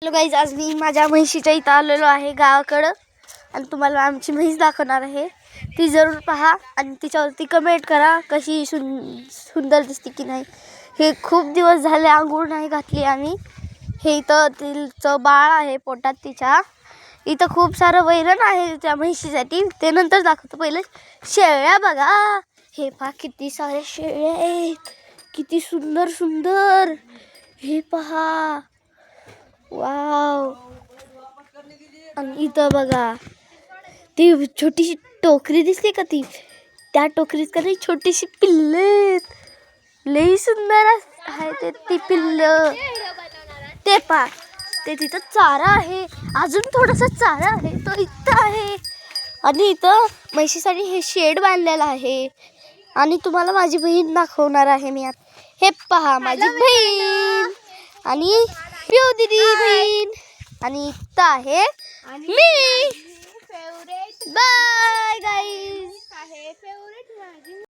Hello guys, आज मी माझ्या म्हैशीच्या इथं आलेलो आहे गावाकडं आणि तुम्हाला आमची म्हैस दाखवणार आहे. ती जरूर पहा आणि तिच्यावरती कमेंट करा कशी सुंदर दिसते की नाही. हे खूप दिवस झाले आंघोळ नाही घातली आम्ही. हे इथं तिचं बाळ आहे पोटात तिच्या. इथं खूप सारं वैरण आहे त्या म्हैशीसाठी, ते नंतर दाखवतो. पहिले शेळ्या बघा. हे पहा किती सारे शेळ्या आहेत, किती सुंदर सुंदर. हे पहा, वाव. आणि इथं बघा ती छोटीशी टोकरी दिसते का, ती त्या टोकरीत का नाही छोटीशी पिल्ले आहेत. लई सुंदर आहे ते ती पिल्ल. ते पहा, ते तिथं चारा आहे. अजून थोडासा चारा आहे तो इथं आहे. आणि इथं म्हशीसाठी हे शेड बांधलेलं आहे. आणि तुम्हाला माझी बहीण दाखवणार आहे मी आता. हे पहा माझी बहीण आणि पिऊ दीदी बहीण. आणि इथं आहे मी.